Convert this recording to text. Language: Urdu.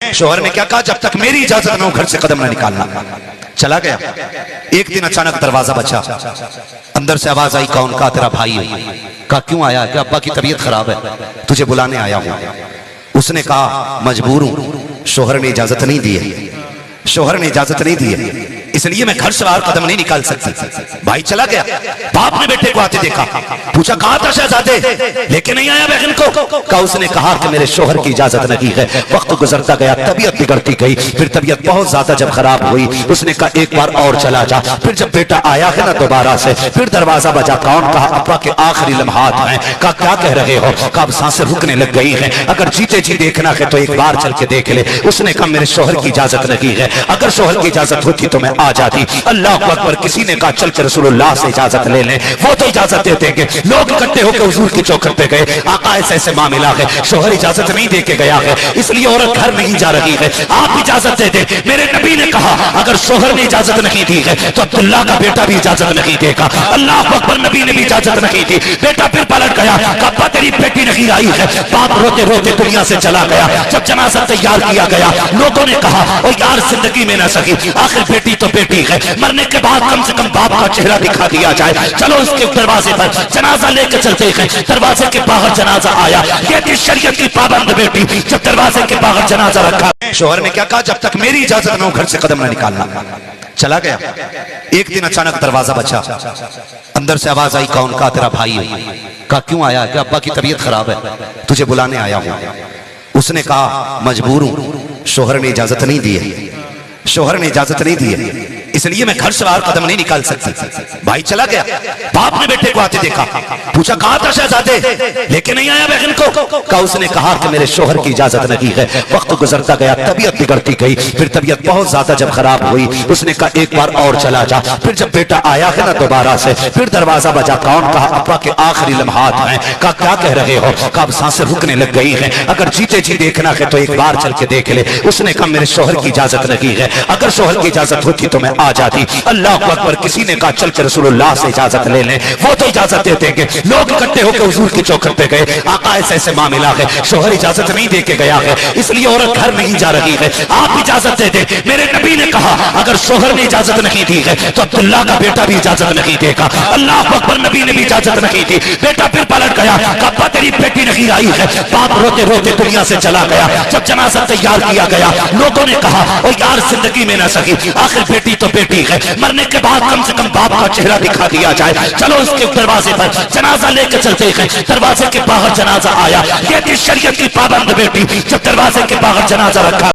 شوہر نے کیا کہا؟ جب تک میری اجازت نہ ہو گھر سے قدم نہ نکالنا۔ چلا گیا۔ ایک دن اچانک دروازہ بچا، اندر سے آواز آئی، کون؟ کہا تیرا بھائی ہے۔ کہا کیوں آیا؟ کہ ابا کی طبیعت خراب ہے، تجھے بلانے آیا ہوں۔ اس نے کہا مجبور ہوں، شوہر نے اجازت نہیں دی ہے، شوہر نے اجازت نہیں دی ہے، اس لیے میں گھر سے باہر قدم نہیں نکال سکتی۔ بھائی چلا گیا۔ باپ نے بیٹے کو آتے دیکھا، پوچھا کہاں تھا شہزادے؟ لے کے نہیں آیا بہن کو؟ کہا اس نے کہا کہ میرے شوہر کی اجازت نہیں ہے۔ وقت گزرتا گیا، طبیعت بگڑتی گئی، پھر طبیعت بہت زیادہ جب خراب ہوئی، اس نے کہا ایک بار اور چلا جا۔ پھر جب بیٹا آیا ہے نا دوبارہ سے، پھر دروازہ بجا، کون؟ کہا ابا کے آخری لمحات ہیں۔ کہا کیا کہہ رہے ہو؟ کہا اب سانسیں رکنے لگ گئی ہیں، اگر جیتے جی دیکھنا ہے تو ایک بار چل کے دیکھ لے۔ اس نے کہا میرے شوہر کی اجازت نہیں ہے، اگر شوہر کی اجازت ہوتی تو میں آ جاتی۔ اللہ اکبر۔ کسی نے کہا چل کے رسول اللہ سے اجازت لے لیں، وہ تو اجازت دیتے گے۔ لوگ اکٹھے ہو کے حضور کی چوکھٹ پہ گئے، آقا ایسے ایسے معاملہ ہے، شوہر اجازت نہیں دے کے گیا ہے، اس لیے عورت گھر نہیں جا رہی ہے، آپ اجازت دے دیں۔ میرے نبی نے کہا اگر شوہر نے اجازت نہیں دی ہے تو عبداللہ کا بیٹا بھی اجازت نہیں دے گا۔ اللہ اکبر۔ نبی نے بھی اجازت نہیں دی، بیٹا پھر پلٹ گیا، کہا ابا تیری بیٹی نہیں آئی ہے۔ باپ روتے روتے دنیا سے چلا گیا۔ جب جنازہ تیار کیا گیا، لوگوں نے کہا او یار زندگی میں نہ سکی، آخر بیٹی تو بیٹی ہے، مرنے کے بعد کم سے کم باپ کا چہرہ دکھا دیا جائے، چلو اس کے دروازے پر جنازہ لے کے چلتے ہیں۔ دروازے کے باہر جنازہ آیا، یہ تھی شریعت کی پابند بیٹی۔ جب دروازے کے باہر جنازہ رکھا، شوہر نے کیا کہا؟ جب تک میری اجازت نہ ہو گھر سے قدم نہ نکالنا۔ چلا گیا۔ ایک دن اچانک دروازہ بچا، اندر سے آواز آئی، کون؟ کہا تیرا بھائی ہے۔ کہا کیوں آیا؟ کہ ابا کی طبیعت خراب ہے، تجھے بلانے آیا ہوں۔ اس نے کہا مجبور ہوں، شوہر نے اجازت نہیں دی ہے، شوہر نے اجازت نہیں دی ہے، اس لیے میں گھر سے باہر قدم نہیں نکال سکتی۔ بھائی چلا گیا۔ باپ نے بیٹے کو آتے دیکھا، پوچھا کہاں تھا شہزادے؟ لے کے نہیں آیا بہن کو؟ کہا اس نے کہا کہ میرے شوہر کی اجازت نہیں ہے۔ وقت گزرتا گیا، طبیعت بگڑتی گئی، پھر طبیعت بہت زیادہ جب خراب ہوئی، اس نے کہا ایک بار اور چلا جا۔ پھر جب بیٹا آیا ہے نا دوبارہ سے، پھر دروازہ بجا، کون؟ کہا ابا کے آخری لمحات ہیں۔ کہا کیا کہہ رہے ہو؟ کہا اب سانسیں رکنے لگ گئی ہیں، اگر جیتے جی دیکھنا ہے تو ایک بار چل کے دیکھ لے۔ اس نے کہا میرے شوہر کی اجازت نہیں ہے، اگر شوہر کی اجازت ہوتی تو میں آ جاتی۔ اللہ اکبر۔ کسی نے کہا چل کے رسول اللہ سے اجازت لے لیں، وہ تو اجازت دیتے گے۔ لوگ اکٹھے ہو کے حضور کی چوکھٹ پہ گئے، آقا ایسے ایسے معاملہ ہے، شوہر اجازت نہیں دے کے گیا ہے، اس لیے عورت گھر نہیں جا رہی ہے، آپ اجازت دے دیں۔ میرے نبی نے کہا اگر شوہر نے اجازت نہیں دی ہے تو عبداللہ کا بیٹا بھی اجازت نہیں دے گا۔ اللہ اکبر۔ نبی نے بھی اجازت نہیں دی، بیٹا پھر پلٹ گیا، کہا ابا تیری بیٹی نہیں آئی ہے۔ باپ روتے روتے دنیا سے چلا گیا۔ جب جنازہ تیار کیا گیا، لوگوں نے کہا او یار زندگی میں نہ سکی، آخر بیٹی تو بیٹی ہے، مرنے کے بعد کم سے کم باپ کا چہرہ دکھا دیا جائے، چلو اس کے دروازے پر جنازہ لے کے چلتے ہیں۔ دروازے کے باہر جنازہ آیا، یہ تھی شریعت کی پابند بیٹی۔ جب دروازے کے باہر جنازہ رکھا،